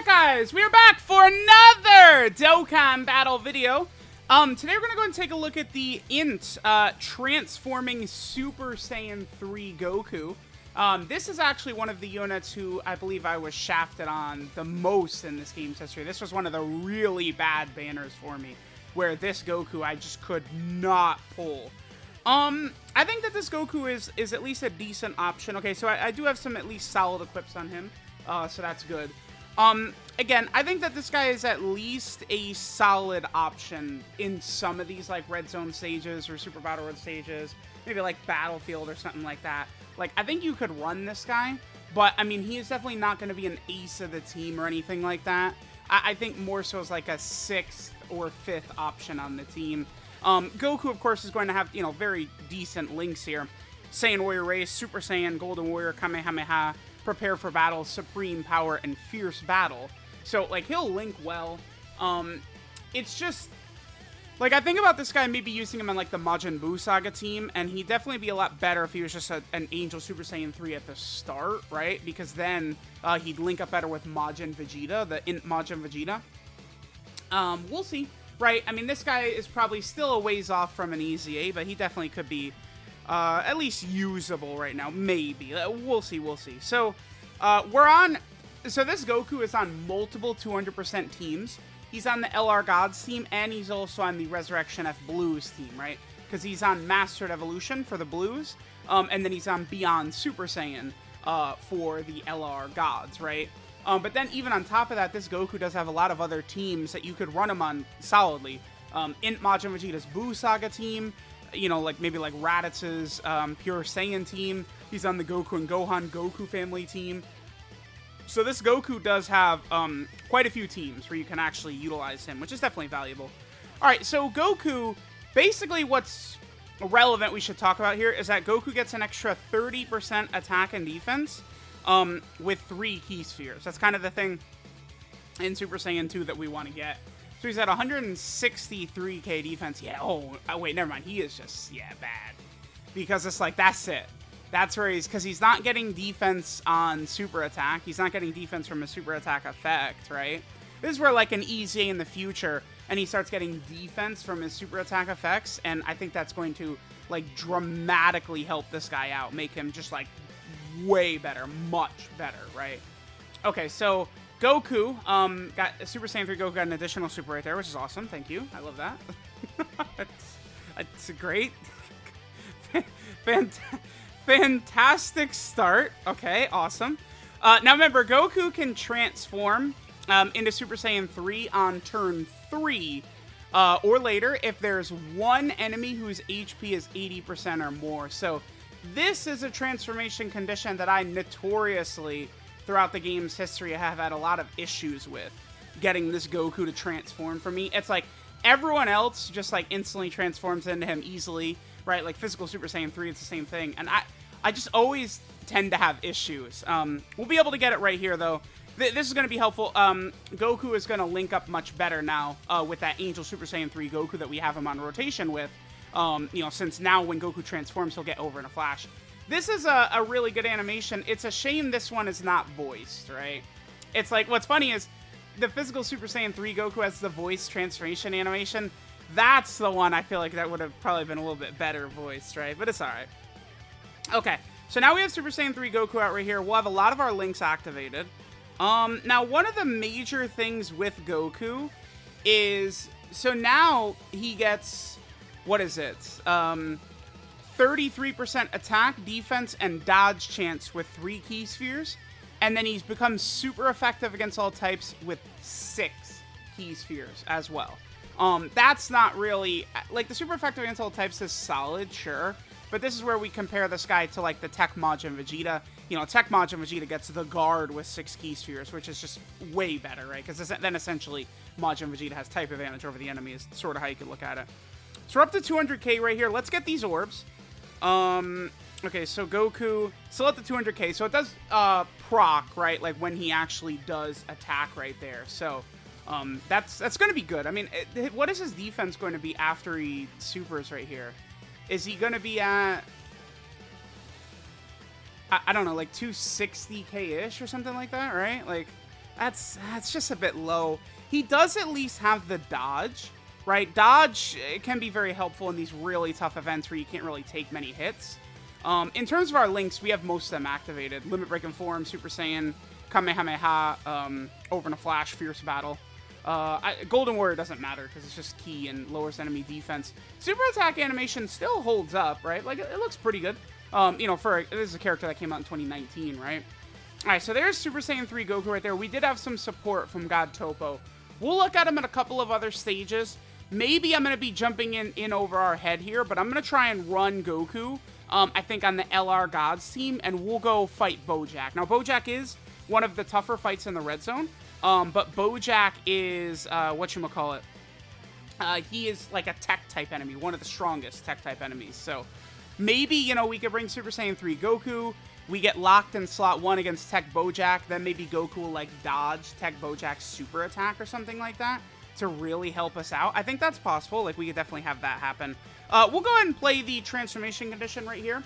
Alright guys, we are back for another Dokkan battle video. Today we're going to go and take a look at the INT transforming Super Saiyan 3 Goku. This is actually one of the units who I believe I was shafted on the most in this game's history. This was one of the really bad banners for me, where this Goku I just could not pull. I think that this Goku is at least a decent option. Okay, so I do have some at least solid equips on him, so that's good. Again, I think that this guy is at least a solid option in some of these, like, Red Zone stages or Super Battle Road stages. Maybe, like, Battlefield or something like that. Like, I think you could run this guy, but, I mean, he is definitely not going to be an ace of the team or anything like that. I think more so as, like, a 6th or 5th option on the team. Goku, of course, is going to have, you know, very decent links here. Saiyan Warrior Race, Super Saiyan, Golden Warrior, Kamehameha, Prepare for Battle, Supreme Power, and Fierce Battle. So, like, he'll link well. It's just, like, I think about this guy maybe using him on, like, the Majin Buu Saga team, and he'd definitely be a lot better if he was just an Angel Super Saiyan 3 at the start, right? Because then he'd link up better with Majin Vegeta, the INT Majin Vegeta. We'll see, right? I mean, this guy is probably still a ways off from an easy A, but he definitely could be at least usable right now. Maybe. We'll see, we'll see. So, so this Goku is on multiple 200% teams. He's on the LR Gods team, and he's also on the Resurrection F Blues team, right? Because he's on Mastered Evolution for the Blues, and then he's on Beyond Super Saiyan for the LR Gods, right? But then even on top of that, this Goku does have a lot of other teams that you could run him on solidly. INT Majin Vegeta's Buu Saga team, you know, like maybe like Raditz's Pure Saiyan team. He's on the Goku and Gohan Goku family team. So this Goku does have quite a few teams where you can actually utilize him, which is definitely valuable. All right, so Goku, basically what's relevant we should talk about here is that Goku gets an extra 30% attack and defense with 3 Key Spheres. That's kind of the thing in Super Saiyan 2 that we want to get. So he's at 163k defense. Yeah, oh, wait, never mind. He is just, yeah, bad. Because it's like, that's it. That's where because he's not getting defense on super attack. He's not getting defense from a super attack effect, right? This is where, like, an easy in the future, and he starts getting defense from his super attack effects, and I think that's going to, like, dramatically help this guy out. Make him just, like, way better. Much better, right? Okay, so Goku, got Super Saiyan 3 Goku got an additional super right there, which is awesome. Thank you. I love that. It's a great, fantastic start. Okay, awesome. Now remember, Goku can transform into Super Saiyan 3 on turn 3 or later if there's one enemy whose HP is 80% or more. So this is a transformation condition that I notoriously, throughout the game's history, I have had a lot of issues with getting this Goku to transform for me. It's like everyone else just like instantly transforms into him easily, right? Like Physical Super Saiyan 3, it's the same thing. And I just always tend to have issues. We'll be able to get it right here, though. This is going to be helpful. Goku is going to link up much better now with that Angel Super Saiyan 3 Goku that we have him on rotation with. You know, since now when Goku transforms, he'll get over in a flash. This is a really good animation. It's a shame this one is not voiced, right? It's like, what's funny is the Physical Super Saiyan 3 Goku has the voice transformation animation. That's the one I feel like that would have probably been a little bit better voiced, right? But it's alright. Okay, so now we have Super Saiyan 3 Goku out right here. We'll have a lot of our links activated. Now one of the major things with Goku is, so now he gets, what is it? 33% attack, defense, and dodge chance with 3 Key Spheres. And then he's become super effective against all types with 6 Key Spheres as well. That's not really, like, the super effective against all types is solid, sure. But this is where we compare this guy to, like, the Tech Majin Vegeta. You know, Tech Majin Vegeta gets the guard with 6 Key Spheres, which is just way better, right? Because then essentially Majin Vegeta has type advantage over the enemy is sort of how you could look at it. So we're up to 200k right here. Let's get these orbs. Okay, so Goku, still at the 200k. So it does proc, right? Like when he actually does attack right there. So that's going to be good. I mean, what is his defense going to be after he supers right here? Is he going to be at, I don't know, like 260k-ish or something like that, right? Like, That's just a bit low. He does at least have the dodge, right? Dodge can be very helpful in these really tough events where you can't really take many hits. In terms of our links, we have most of them activated. Limit Break and Form, Super Saiyan, Kamehameha, Over in a Flash, Fierce Battle. Golden Warrior doesn't matter because it's just key and lowers enemy defense. Super Attack animation still holds up, right? Like, it looks pretty good. You know, this is a character that came out in 2019, right? Alright, so there's Super Saiyan 3 Goku right there. We did have some support from God Topo. We'll look at him in a couple of other stages. Maybe I'm going to be jumping in over our head here, but I'm going to try and run Goku, I think, on the LR Gods team, and we'll go fight Bojack. Now, Bojack is one of the tougher fights in the red zone, but Bojack is, whatchamacallit, he is like a tech-type enemy, one of the strongest tech-type enemies, so maybe, you know, we could bring Super Saiyan 3 Goku, we get locked in slot 1 against Tech Bojack, then maybe Goku will, like, dodge Tech Bojack's super attack or something like that to really help us out. I think that's possible. Like, we could definitely have that happen. We'll go ahead and play the transformation condition right here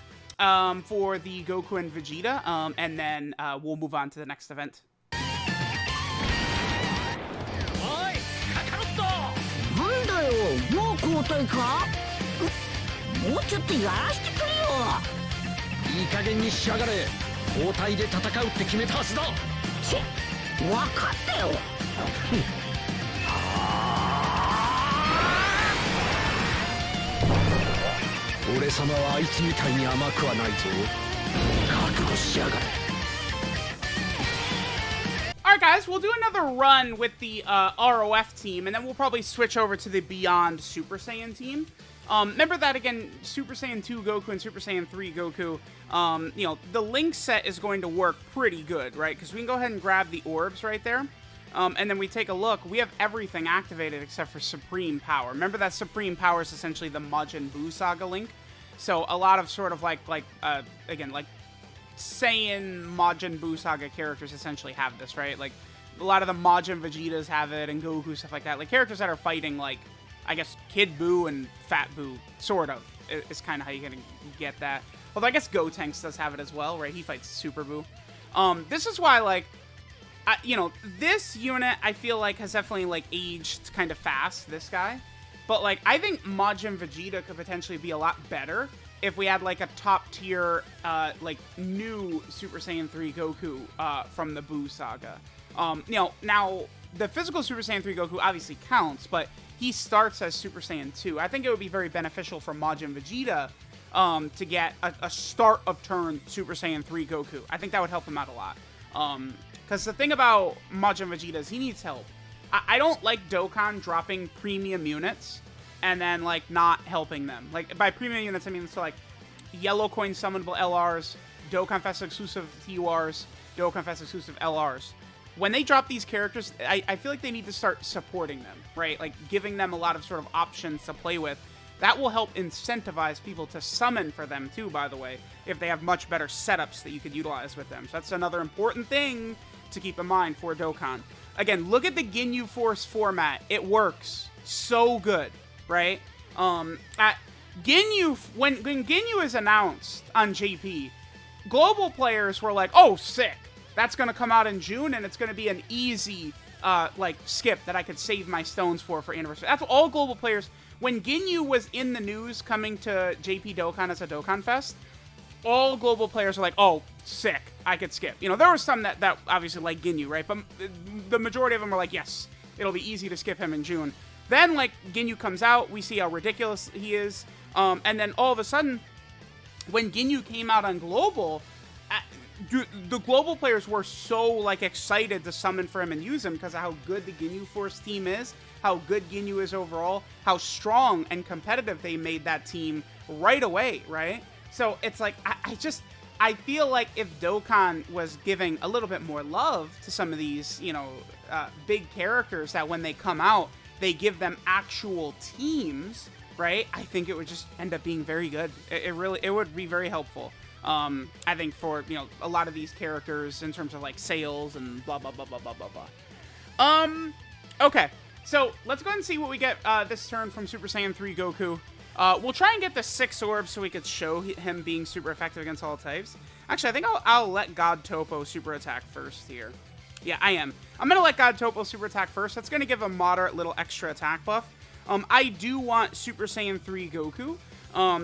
for the Goku and Vegeta, and then we'll move on to the next event. Alright guys, we'll do another run with the ROF team, and then we'll probably switch over to the Beyond Super Saiyan team. Remember that, again, Super Saiyan 2 Goku and Super Saiyan 3 Goku, you know, the link set is going to work pretty good, right? Because we can go ahead and grab the orbs right there. And then we take a look. We have everything activated except for Supreme Power. Remember that Supreme Power is essentially the Majin Buu Saga link. So a lot of sort of again, like Saiyan Majin Buu Saga characters essentially have this, right? Like a lot of the Majin Vegetas have it and Goku, stuff like that. Like characters that are fighting, like, I guess Kid Buu and Fat Buu, sort of, is kind of how you're gonna get that. Although I guess Gotenks does have it as well, right? He fights Super Buu. This is why, like, you know, this unit, I feel like, has definitely, like, aged kind of fast, this guy. But, like, I think Majin Vegeta could potentially be a lot better if we had, like, a top-tier, like, new Super Saiyan 3 Goku from the Buu Saga. You know, now, the physical Super Saiyan 3 Goku obviously counts, but he starts as Super Saiyan 2. I think it would be very beneficial for Majin Vegeta to get a start-of-turn Super Saiyan 3 Goku. I think that would help him out a lot. Because the thing about Majin Vegeta is he needs help. I don't like Dokkan dropping premium units and then, like, not helping them. Like, by premium units, I mean, so, like, Yellow Coin summonable LRs, Dokkan Fest exclusive TURs, Dokkan Fest exclusive LRs. When they drop these characters, I feel like they need to start supporting them, right? Like, giving them a lot of sort of options to play with. That will help incentivize people to summon for them, too, by the way, if they have much better setups that you could utilize with them. So that's another important thing to keep in mind for Dokkan. Again, look at the Ginyu Force format. It works so good, right? Ginyu, when Ginyu is announced on JP, global players were like, oh, sick. That's going to come out in June, and it's going to be an easy, like, skip that I could save my stones for anniversary. That's what all global players... When Ginyu was in the news coming to JP Dokkan as a Dokkan Fest, all global players were like, oh, sick, I could skip. You know, there were some that obviously like Ginyu, right? But the majority of them were like, yes, it'll be easy to skip him in June. Then, like, Ginyu comes out, we see how ridiculous he is, and then all of a sudden, when Ginyu came out on global... the global players were so, like, excited to summon for him and use him because of how good the Ginyu Force team is, how good Ginyu is overall, how strong and competitive they made that team right away, right? So it's like, I feel like if Dokkan was giving a little bit more love to some of these, you know, big characters that when they come out, they give them actual teams, right? I think it would just end up being very good. It would be very helpful. I think for, you know, a lot of these characters in terms of, like, sales and blah, blah, blah, blah, blah, blah, blah. Okay. So, let's go ahead and see what we get this turn from Super Saiyan 3 Goku. We'll try and get the 6 orbs so we could show him being super effective against all types. Actually, I think I'll let God Topo super attack first here. Yeah, I am. I'm going to let God Topo super attack first. That's going to give a moderate little extra attack buff. I do want Super Saiyan 3 Goku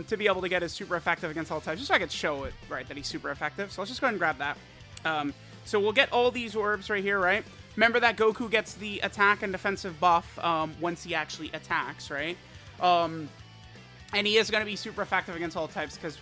to be able to get his super effective against all types, just so I could show it, right, that he's super effective. So let's just go ahead and grab that. So we'll get all these orbs right here, right? Remember that Goku gets the attack and defensive buff once he actually attacks, right? And he is going to be super effective against all types because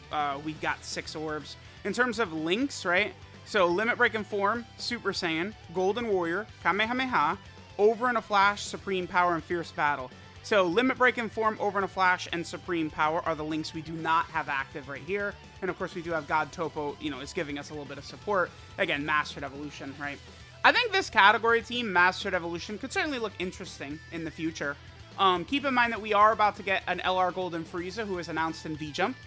we've got 6 orbs. In terms of links, right? So Limit Break and Form, Super Saiyan, Golden Warrior, Kamehameha, Over in a Flash, Supreme Power, and Fierce Battle. So Limit Break and Form, Over in a Flash, and Supreme Power are the links we do not have active right here. And of course we do have God Topo, you know, is giving us a little bit of support. Again, Mastered Evolution, right? I think this category team, Mastered Evolution, could certainly look interesting in the future. Keep in mind that we are about to get an LR Golden Frieza, who is announced in V-Jump.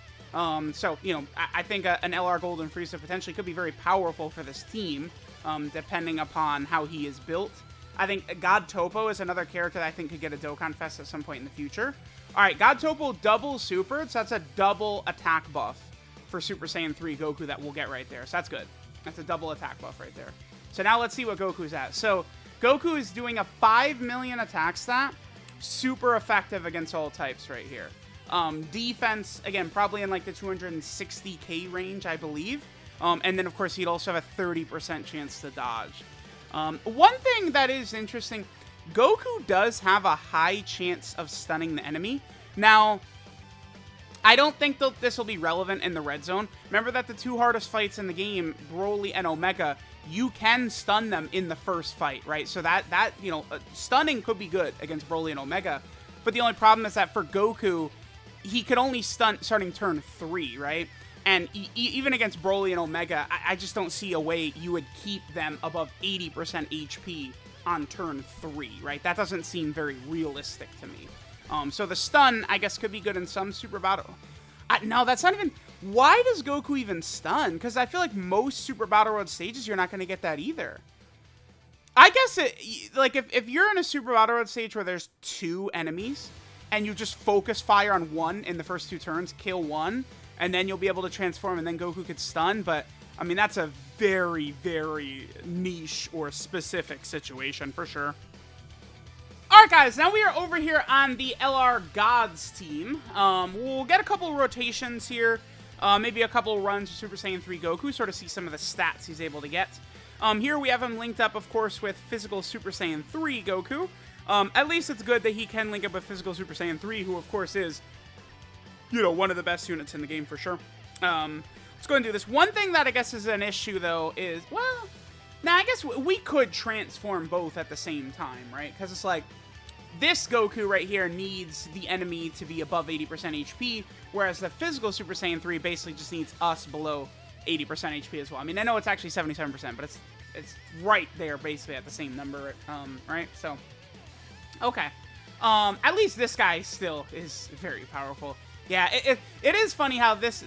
So, you know, I think an LR Golden Frieza potentially could be very powerful for this team, depending upon how he is built. I think God Topo is another character that I think could get a Dokkan Fest at some point in the future. All right, God Topo double supered, so that's a double attack buff for Super Saiyan 3 Goku that we'll get right there. So that's good. That's a double attack buff right there. So now let's see what Goku's at. So Goku is doing a 5 million attack stat. Super effective against all types right here. Defense, again, probably in like the 260k range, I believe. And then, of course, he'd also have a 30% chance to dodge. One thing that is interesting, Goku does have a high chance of stunning the enemy. Now, I don't think this will be relevant in the red zone. Remember that the 2 hardest fights in the game, Broly and Omega, you can stun them in the first fight, right? So that you know, stunning could be good against Broly and Omega. But the only problem is that for Goku, he could only stun starting turn 3, right? And even against Broly and Omega, I just don't see a way you would keep them above 80% HP on turn 3, right? That doesn't seem very realistic to me. So the stun, I guess, could be good in some Super Battle. No, that's not even... Why does Goku even stun? Because I feel like most Super Battle Road stages, you're not going to get that either. I guess, like, if you're in a Super Battle Road stage where there's 2 enemies, and you just focus fire on one in the first 2 turns, kill one, and then you'll be able to transform, and then Goku could stun, but, I mean, that's a very, very niche or specific situation, for sure. Alright guys, now we are over here on the LR Gods team. We'll get a couple rotations here, maybe a couple runs of Super Saiyan 3 Goku, sort of see some of the stats he's able to get. Here we have him linked up, of course, with Physical Super Saiyan 3 Goku. At least it's good that he can link up with Physical Super Saiyan 3, who of course is, you know, one of the best units in the game for sure. Let's go and do this. One thing that I guess is an issue, though, is, well, now I guess we could transform both at the same time, right? Because it's like, this Goku right here needs the enemy to be above 80% HP, whereas the Physical Super Saiyan 3 basically just needs us below 80% HP as well. I mean, I know it's actually 77%, but it's right there basically at the same number, right? So, okay. At least this guy still is very powerful. Yeah, it is funny how this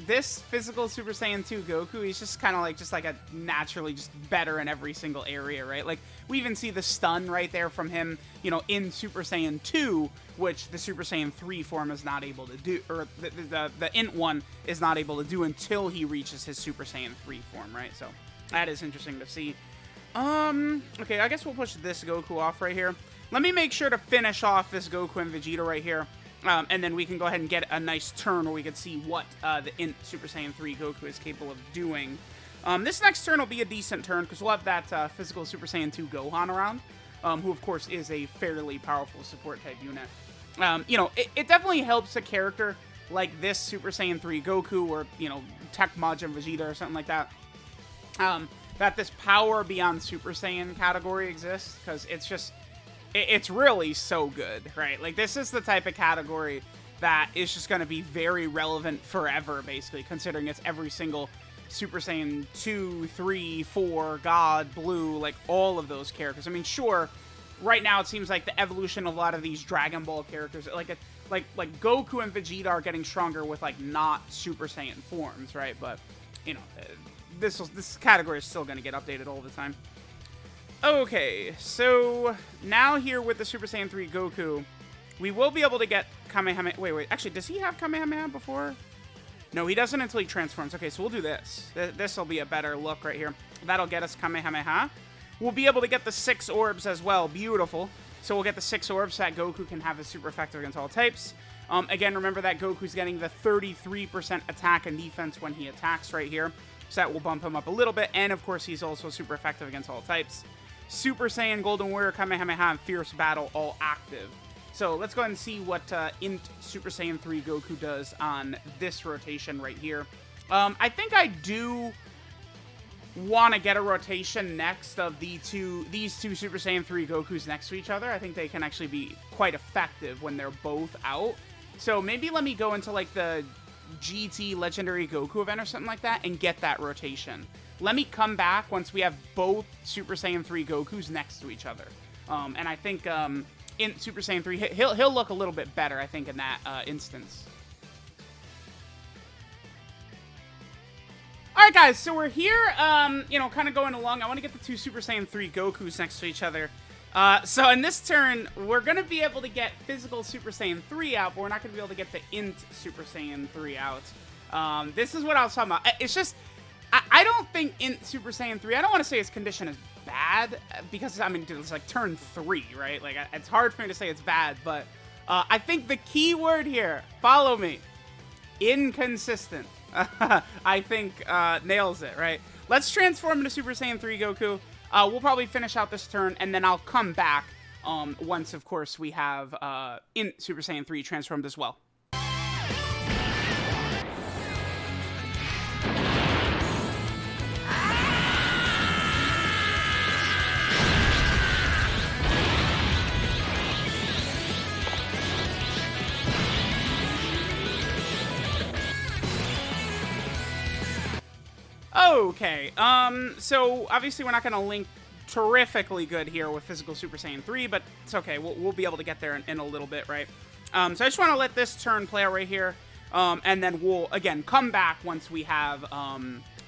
Physical Super Saiyan 2 Goku, he's just kind of like a naturally just better in every single area, right? Like, we even see the stun right there from him, you know, in Super Saiyan 2, which the Super Saiyan 3 form is not able to do, or the INT one is not able to do until he reaches his Super Saiyan 3 form, right? So, that is interesting to see. Okay, I guess we'll push this Goku off right here. Let me make sure to finish off this Goku and Vegeta right here. And then we can go ahead and get a nice turn where we can see what the INT Super Saiyan 3 Goku is capable of doing. This next turn will be a decent turn because we'll have that Physical Super Saiyan 2 Gohan around, who of course is a fairly powerful support type unit. You know, it definitely helps a character like this Super Saiyan 3 Goku or, you know, Tech Majin Vegeta or something like that. That this power beyond Super Saiyan category exists because it's really so good, right? Like, this is the type of category that is just going to be very relevant forever, basically, considering it's every single Super Saiyan 2, 3, 4, God, Blue, like, all of those characters. I mean, sure, right now it seems like the evolution of a lot of these Dragon Ball characters, like Goku and Vegeta are getting stronger with, like, not Super Saiyan forms, right? But, you know, this category is still going to get updated all the time. Okay, so now here with the Super Saiyan 3 Goku, we will be able to get Kamehameha. Wait. Actually, does he have Kamehameha before? No, he doesn't until he transforms. Okay, so we'll do this. This will be a better look right here. That'll get us Kamehameha. we'll be able to get the 6 orbs as well. Beautiful. So we'll get the 6 orbs so that Goku can have a super effective against all types. Again, remember that Goku's getting the 33% attack and defense when he attacks right here. So that will bump him up a little bit. And, of course, he's also super effective against all types. Super Saiyan, Golden Warrior, Kamehameha, and Fierce Battle all active. So let's go ahead and see what INT Super Saiyan 3 Goku does on this rotation right here. I think I do want to get a rotation next of these two Super Saiyan 3 Gokus next to each other. I think they can actually be quite effective when they're both out. So maybe let me go into like the GT Legendary Goku event or something like that and get that rotation. Let me come back once we have both Super Saiyan 3 Gokus next to each other. And I think in Super Saiyan 3, he'll look a little bit better, I think, in that instance. Alright guys, so we're here, you know, kind of going along. I want to get the 2 Super Saiyan 3 Gokus next to each other. So in this turn, we're going to be able to get physical Super Saiyan 3 out, but we're not going to be able to get the INT Super Saiyan 3 out. This is what I was talking about. It's just, I don't think INT Super Saiyan 3, I don't want to say its condition is bad, because, I mean, dude, it's like turn 3, right? Like, it's hard for me to say it's bad, but I think the key word here, follow me, inconsistent. I think nails it, right? Let's transform into Super Saiyan 3 Goku. We'll probably finish out this turn, and then I'll come back once, of course, we have INT Super Saiyan 3 transformed as well. Okay, so obviously we're not going to link terrifically good here with physical Super Saiyan 3, but it's okay. We'll be able to get there in a little bit, right? So I just want to let this turn play out right here, and then we'll, again, come back once we have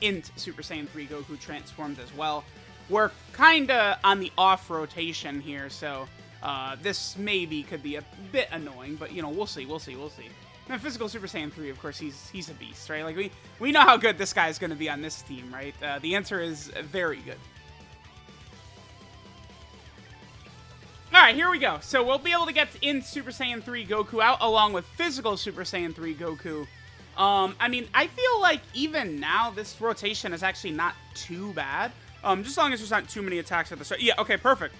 INT Super Saiyan 3 Goku transformed as well. We're kind of on the off rotation here, so this maybe could be a bit annoying, but, you know, we'll see. And physical Super Saiyan 3, of course, he's a beast, right? Like, we know how good this guy is going to be on this team, right? The answer is very good. Alright, here we go. So we'll be able to get INT Super Saiyan 3 Goku out, along with physical Super Saiyan 3 Goku. I mean, I feel like even now, this rotation is actually not too bad. Just as long as there's not too many attacks at the start. Yeah, okay, perfect.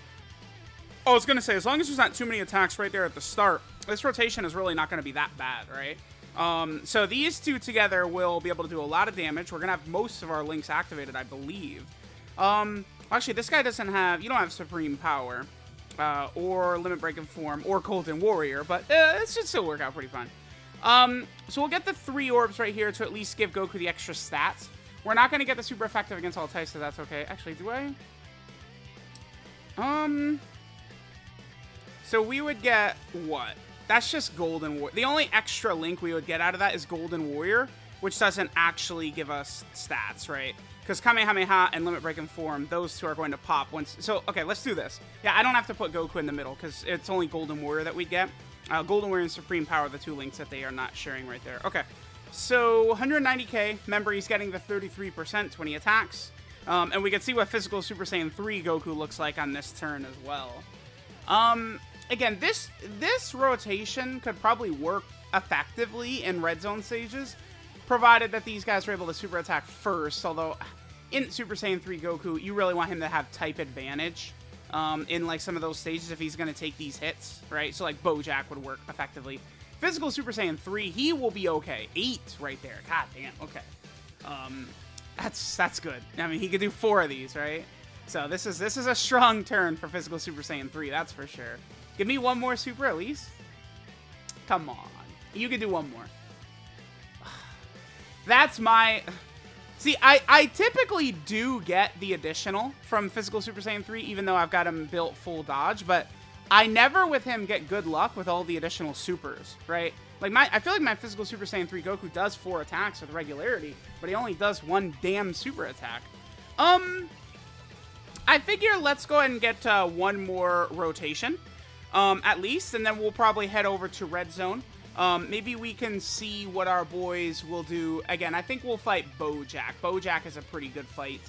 I was going to say, as long as there's not too many attacks right there at the start, this rotation is really not going to be that bad, right? So these two together will be able to do a lot of damage. We're going to have most of our links activated, I believe. Actually, this guy doesn't have... You don't have Supreme Power, or Limit Break and Form, or Golden Warrior, but it should still work out pretty fine. So we'll get the 3 orbs right here to at least give Goku the extra stats. We're not going to get the super effective against all types, so that's okay. Actually, do I? So we would get what? That's just Golden Warrior. The only extra link we would get out of that is Golden Warrior, which doesn't actually give us stats, right? Because Kamehameha and Limit Break and Form, those two are going to pop once. So, okay, let's do this. Yeah, I don't have to put Goku in the middle because it's only Golden Warrior that we get. Golden Warrior and Supreme Power are the 2 links that they are not sharing right there. Okay, so 190k. Remember, he's getting the 33% when he attacks. And we can see what physical Super Saiyan 3 Goku looks like on this turn as well. Again, this rotation could probably work effectively in red zone stages, provided that these guys are able to super attack first, although in Super Saiyan 3 Goku, you really want him to have type advantage in like some of those stages if he's going to take these hits, right? So like Bojack would work effectively. Physical Super Saiyan 3, he will be okay. 8 right there. God damn, okay. That's good. I mean, he could do 4 of these, right? So this is a strong turn for physical Super Saiyan 3, that's for sure. Give me one more super at least. Come on. You can do one more. That's my... See, I typically do get the additional from physical Super Saiyan 3, even though I've got him built full dodge, but I never with him get good luck with all the additional supers, right? Like I feel like my physical Super Saiyan 3 Goku does 4 attacks with regularity, but he only does 1 damn super attack. I figure let's go ahead and get 1 more rotation. At least, and then we'll probably head over to Red Zone. Maybe we can see what our boys will do. Again, I think we'll fight Bojack. Bojack is a pretty good fight.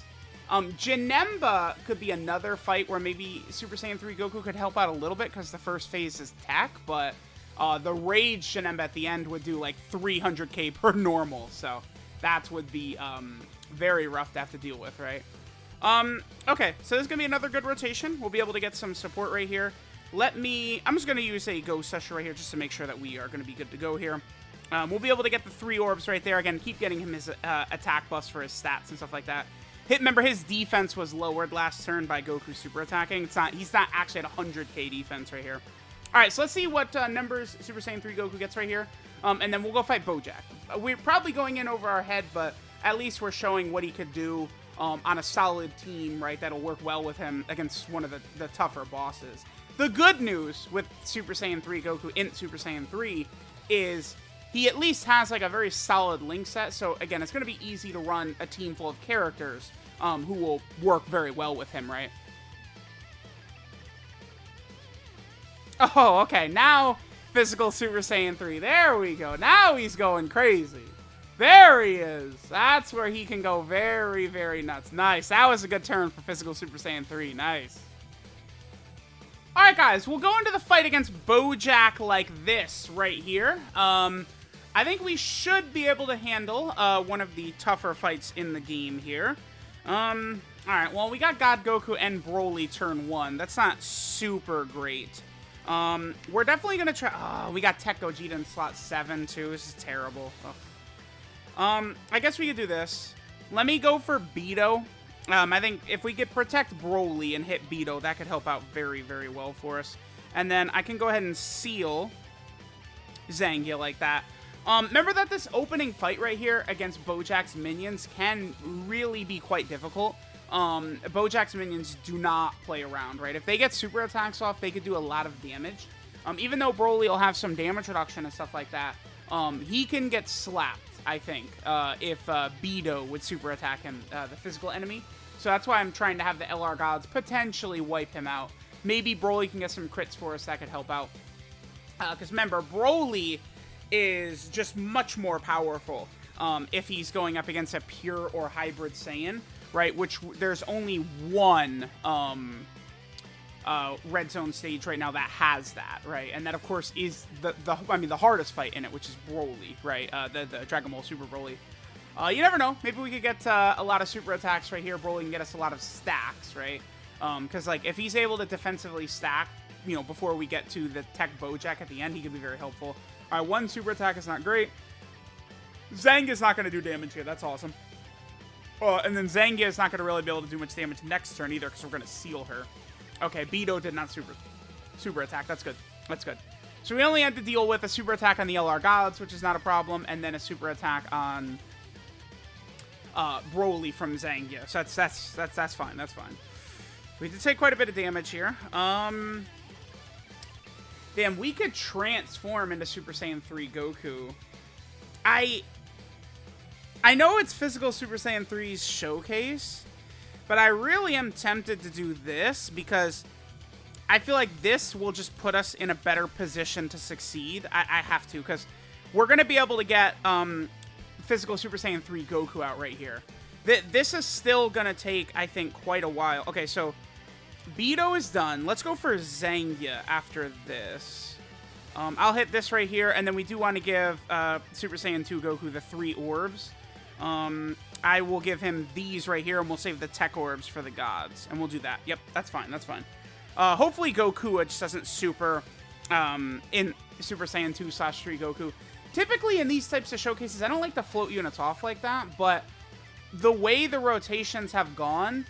Janemba could be another fight where maybe Super Saiyan 3 Goku could help out a little bit because the first phase is tech, but the Rage Janemba at the end would do like 300k per normal, so that would be very rough to have to deal with, right? Okay, so this is going to be another good rotation. We'll be able to get some support right here. I'm just going to use a Ghost Usher right here just to make sure that we are going to be good to go here. We'll be able to get the 3 orbs right there. Again, keep getting him his attack buffs for his stats and stuff like that. Remember, his defense was lowered last turn by Goku super attacking. He's not actually at 100k defense right here. All right, so let's see what numbers Super Saiyan 3 Goku gets right here. And then we'll go fight Bojack. We're probably going in over our head, but at least we're showing what he could do on a solid team, right? That'll work well with him against one of the tougher bosses. The good news with Super Saiyan 3 Goku INT Super Saiyan 3 is he at least has like a very solid link set. So again, it's going to be easy to run a team full of characters who will work very well with him, right? Oh, okay. Now Physical Super Saiyan 3. There we go. Now he's going crazy. There he is. That's where he can go very, very nuts. Nice. That was a good turn for Physical Super Saiyan 3. Nice. Alright, guys. We'll go into the fight against Bojack like this right here. I think we should be able to handle one of the tougher fights in the game here. Alright, well, we got God Goku and Broly turn 1. That's not super great. We're definitely going to try... Oh, we got Tech Gogeta in slot 7, too. This is terrible. Ugh. I guess we could do this. Let me go for Beto. I think if we could protect Broly and hit Beto, that could help out very, very well for us. And then I can go ahead and seal Zangia like that. Remember that this opening fight right here against Bojack's minions can really be quite difficult. Bojack's minions do not play around, right? If they get super attacks off, they could do a lot of damage. Even though Broly will have some damage reduction and stuff like that, he can get slapped, I think, if Beto would super attack him, the physical enemy. So that's why I'm trying to have the LR gods potentially wipe him out. Maybe Broly can get some crits for us that could help out. Because remember, Broly is just much more powerful if he's going up against a pure or hybrid Saiyan, right? Which there's only one red zone stage right now that has that, right? And that of course is the hardest fight in it, which is Broly, right? The Dragon Ball Super Broly. You never know. Maybe we could get a lot of super attacks right here. Broly can get us a lot of stacks, right? Because like if he's able to defensively stack, you know, before we get to the Tech Bojack at the end, he could be very helpful. All right, one super attack is not great. Zangia's not going to do damage here. That's awesome. And then Zangia is not going to really be able to do much damage next turn either because we're going to seal her. Okay, Beto did not super attack. That's good. That's good. So we only had to deal with a super attack on the LR gods, which is not a problem, and then a super attack on Broly from Zangia. So that's fine. That's fine. We did take quite a bit of damage here. Damn, we could transform into Super Saiyan 3 Goku. I know it's Physical Super Saiyan 3's showcase, but I really am tempted to do this because I feel like this will just put us in a better position to succeed. I have to, because we're going to be able to get Physical Super Saiyan 3 Goku out right here. This is still going to take, I think, quite a while. Okay, so Beto is done. Let's go for Zangia after this. I'll hit this right here, and then we do want to give Super Saiyan 2 Goku the 3 orbs. I will give him these right here, and we'll save the tech orbs for the gods. And we'll do that. Yep, that's fine. That's fine. Hopefully Goku just doesn't super in Super Saiyan 2/3 Goku. Typically in these types of showcases, I don't like to float units off like that, but the way the rotations have gone,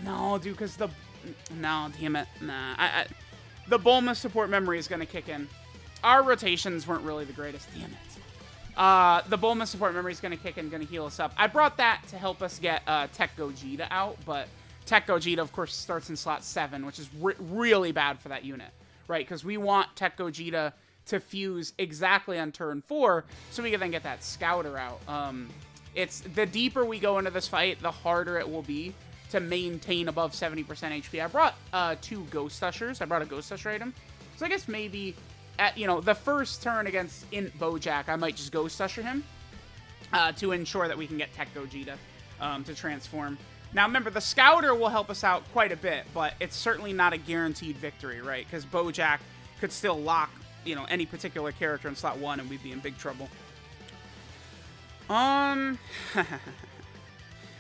no, dude, because no, damn it, nah. The Bulma support memory is going to kick in. Our rotations weren't really the greatest, damn it. The Bulma support memory is going to kick in, going to heal us up. I brought that to help us get Tech Gogeta out, but Tech Gogeta, of course, starts in slot 7, which is really bad for that unit, right? Because we want Tech Gogeta to fuse exactly on turn 4, so we can then get that Scouter out. It's the deeper we go into this fight, the harder it will be to maintain above 70% HP. I brought 2 Ghost Ushers. I brought a Ghost Usher item. So I guess maybe at, the first turn against INT Bojack, I might just Ghost Usher him to ensure that we can get Tech Gogeta. to transform. Now, remember, the Scouter will help us out quite a bit, but it's certainly not a guaranteed victory, right? Because Bojack could still lock, you know, any particular character in slot 1, and we'd be in big trouble.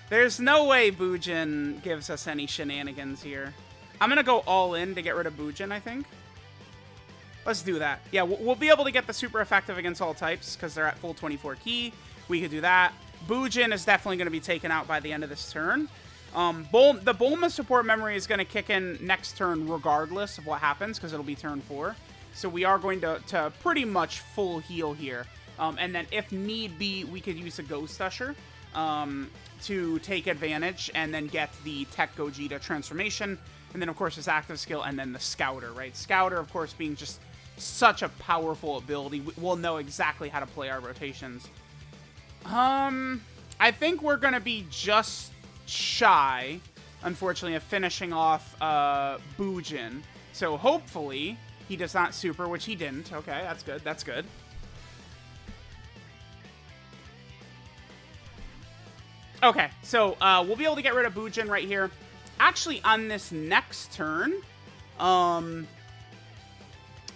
There's no way Bujin gives us any shenanigans here. I'm going to go all in to get rid of Bujin, I think. Let's do that. Yeah, we'll be able to get the super effective against all types because they're at full 24 key. We could do that. Bujin is definitely going to be taken out by the end of this turn. The Bulma support memory is going to kick in next turn regardless of what happens because it'll be turn 4. So we are going to pretty much full heal here. And then if need be, we could use a Ghost Usher to take advantage and then get the Tech Gogeta transformation. And then, of course, his active skill and then the Scouter, right? Scouter, of course, being just such a powerful ability. We'll know exactly how to play our rotations. I think we're going to be just shy, unfortunately, of finishing off Bujin. So hopefully he does not super, which he didn't. Okay, that's good. That's good. Okay, so we'll be able to get rid of Bujin right here. Actually, on this next turn,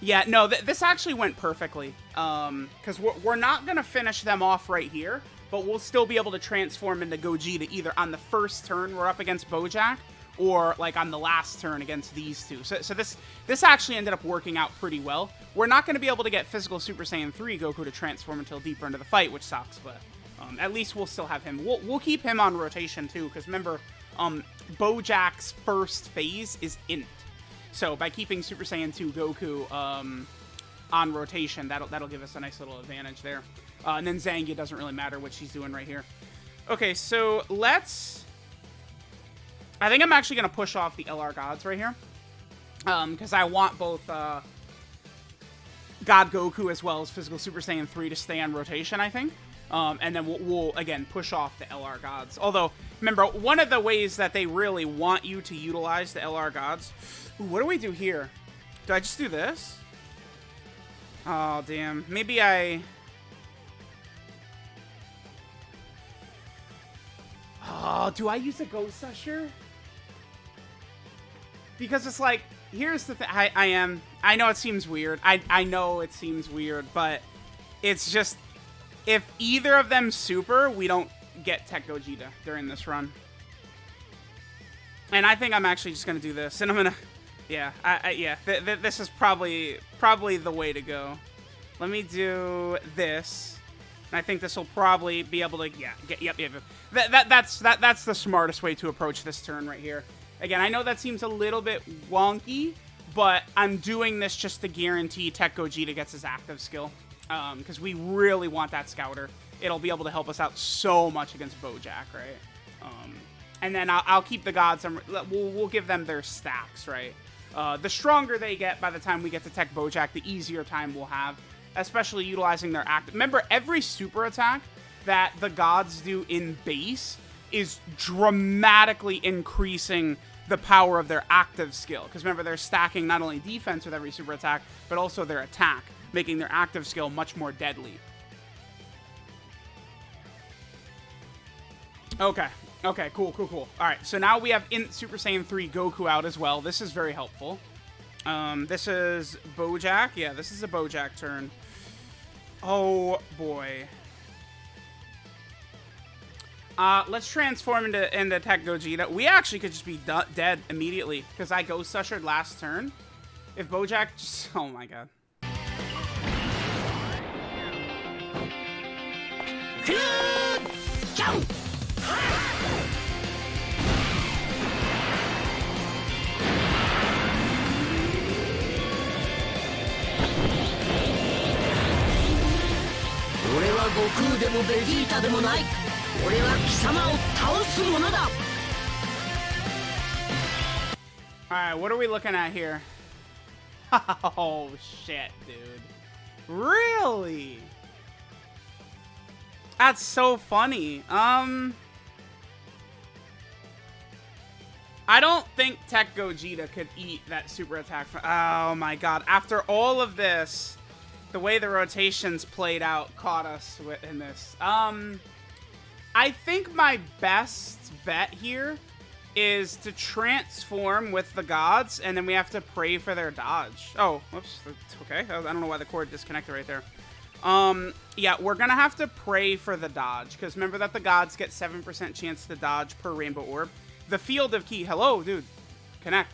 yeah, no, this actually went perfectly. Because we're not going to finish them off right here, but we'll still be able to transform into Gogeta either on the first turn we're up against Bojack, or like on the last turn against these two. So this actually ended up working out pretty well. We're not going to be able to get physical Super Saiyan 3 Goku to transform until deeper into the fight, which sucks, but at least we'll still have him. We'll keep him on rotation too, because remember, Bojack's first phase is INT. So by keeping Super Saiyan 2 Goku on rotation, that'll give us a nice little advantage there. And then Zangia doesn't really matter what she's doing right here. Okay, so let's... I think I'm actually going to push off the LR Gods right here. Because I want both God Goku as well as Physical Super Saiyan 3 to stay on rotation, I think. And then we'll, again, push off the LR Gods. Although, remember, one of the ways that they really want you to utilize the LR Gods... Ooh, what do we do here? Do I just do this? Oh, damn. Maybe I... Oh, do I use a Ghost Usher? Because it's like, here's the thing. I know it seems weird. I know it seems weird, but it's just... If either of them super, we don't get Tech Gogeta during this run. And I think I'm actually just going to do this. And I'm going to... Yeah, yeah. This is probably the way to go. Let me do this. And I think this will probably be able to... Yeah, yep. That's the smartest way to approach this turn right here. Again, I know that seems a little bit wonky, but I'm doing this just to guarantee Tech Gogeta gets his active skill. Because we really want that Scouter. It'll be able to help us out so much against Bojack, right? And then I'll keep the gods. We'll give them their stacks, right? The stronger they get by the time we get to Tech Bojack, the easier time we'll have, especially utilizing their active. Remember, every super attack that the gods do in base is dramatically increasing the power of their active skill. Because remember, they're stacking not only defense with every super attack, but also their attack, making their active skill much more deadly. Okay. Okay, cool. All right, so now we have INT Super Saiyan 3 Goku out as well. This is very helpful. This is Bojack. Yeah, this is a Bojack turn. Oh, boy. Let's transform into Tech Gogeta. We actually could just be dead immediately, because I Ghost Ushered last turn. If Bojack just... Oh, my God. Alright, what are we looking at here? Oh, shit, dude. Really? That's so funny. I don't think Tech Gogeta could eat that super attack. Oh my god. After all of this, the way the rotations played out caught us in this. I think my best bet here is to transform with the gods, and then we have to pray for their dodge. Oh, whoops. That's okay. I don't know why the cord disconnected right there. Yeah, we're gonna have to pray for the dodge, because remember that the gods get 7% chance to dodge per rainbow orb. The field of key. Hello, dude. Connect.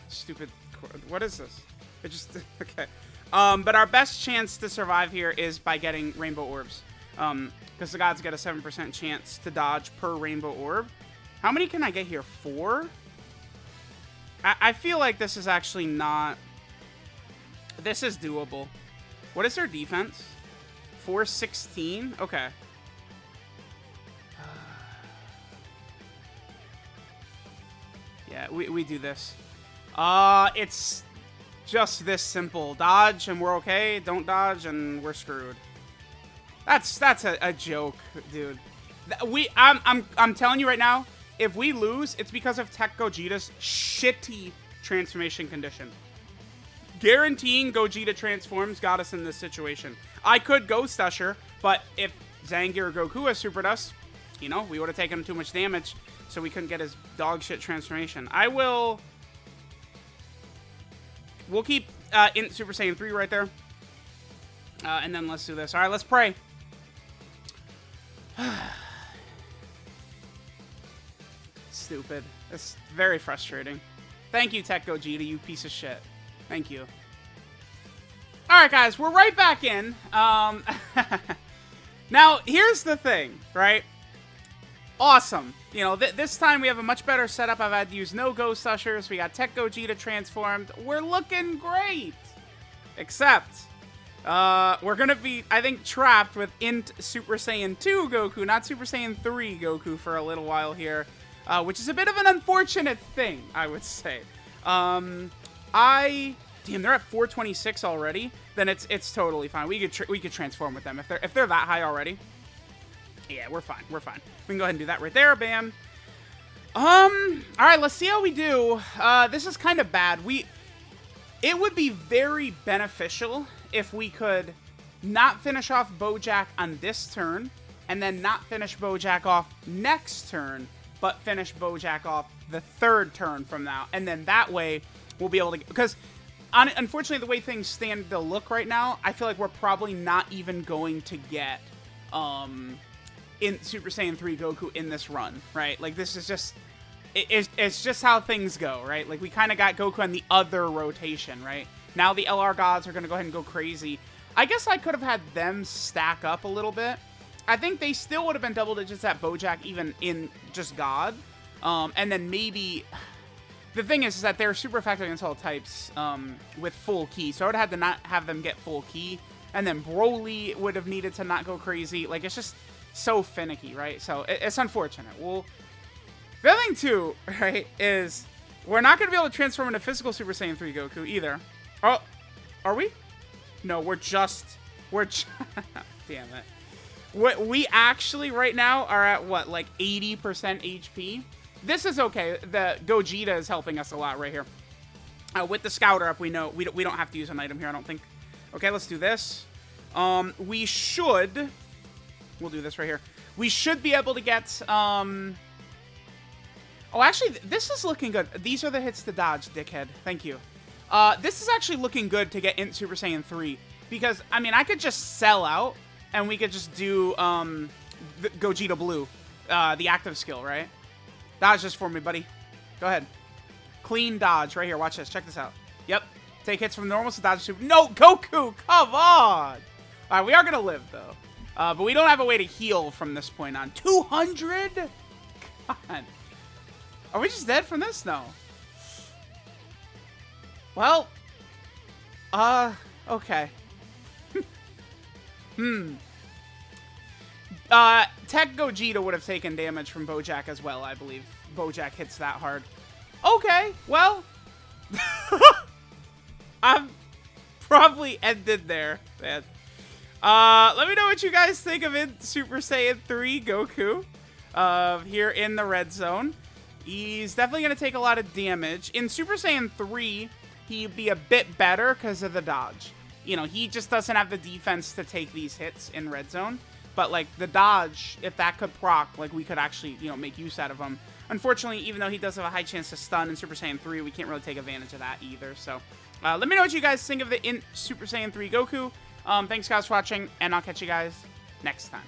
Stupid cord. What is this? It just... Okay. But our best chance to survive here is by getting rainbow orbs. Because the gods get a 7% chance to dodge per rainbow orb. How many can I get here? 4? I feel like this is actually not... This is doable. What is their defense? 416? Okay. Yeah, we do this. It's just this simple. Dodge and we're okay. Don't dodge and we're screwed. That's a joke, dude. I'm telling you right now, if we lose, it's because of Tech Gogeta's shitty transformation condition. Guaranteeing Gogeta transforms got us in this situation. I could Ghost Usher, but if Zangief or Goku has supered us, you know, we would have taken him too much damage, so we couldn't get his dog shit transformation. We'll keep INT Super Saiyan 3 right there. And then let's do this. All right, let's pray. Stupid. It's very frustrating. Thank you, Tech Gogeta, you piece of shit. Thank you. Alright, guys, we're right back in. Now, here's the thing, right? Awesome. You know, this time we have a much better setup. I've had to use no Ghost Ushers. We got Tech Gogeta transformed. We're looking great. Except, we're going to be, I think, trapped with INT Super Saiyan 2 Goku, not Super Saiyan 3 Goku for a little while here. Which is a bit of an unfortunate thing, I would say. Damn, they're at 426 already. Then it's totally fine. We could transform with them if they're that high already. Yeah, we're fine. We're fine. We can go ahead and do that right there. Bam. All right, let's see how we do. This is kind of bad. It would be very beneficial if we could not finish off Bojack on this turn, and then not finish Bojack off next turn, but finish Bojack off the third turn from now. And then that way, we'll be able to... Because, unfortunately, the way things stand to look right now, I feel like we're probably not even going to get in Super Saiyan 3 Goku in this run, right? Like, this is just... It's just how things go, right? Like, we kind of got Goku on the other rotation, right? Now the LR gods are going to go ahead and go crazy. I guess I could have had them stack up a little bit. I think they still would have been double digits at Bojack, even in just God. And then maybe... The thing is that they're super effective against all types with full key. So I would have had to not have them get full key. And then Broly would have needed to not go crazy. Like, it's just so finicky, right? So it's unfortunate. The other thing, too, right, is we're not going to be able to transform into physical Super Saiyan 3 Goku either. Oh, are we? No, we're damn it. We actually, right now, are at, what, like 80% HP? This is okay. The Gogeta is helping us a lot right here. With the Scouter up, we know we don't have to use an item here, I don't think. Okay, let's do this. We'll do this right here. We should be able to get, oh, actually, this is looking good. These are the hits to dodge, dickhead. Thank you. This is actually looking good to get INT Super Saiyan 3. Because, I mean, I could just sell out, and we could just do, the Gogeta Blue. The active skill, right? Dodge this for me, buddy. Go ahead. Clean dodge right here. Watch this. Check this out. Yep. Take hits from normal to dodge super. No, Goku! Come on! Alright, we are going to live, though. But we don't have a way to heal from this point on. 200? God. Are we just dead from this? No. Well. Okay. Tech Gogeta would have taken damage from Bojack as well, I believe. Bojack hits that hard. Okay, well. I'm probably ended there, man. Let me know what you guys think of it. Super Saiyan 3 Goku. Here in the red zone. He's definitely going to take a lot of damage. In Super Saiyan 3, he'd be a bit better because of the dodge. You know, he just doesn't have the defense to take these hits in red zone. But, like, the dodge, if that could proc, like, we could actually, you know, make use out of him. Unfortunately, even though he does have a high chance to stun in Super Saiyan 3, we can't really take advantage of that either. So, let me know what you guys think of the INT Super Saiyan 3 Goku. Thanks, guys, for watching, and I'll catch you guys next time.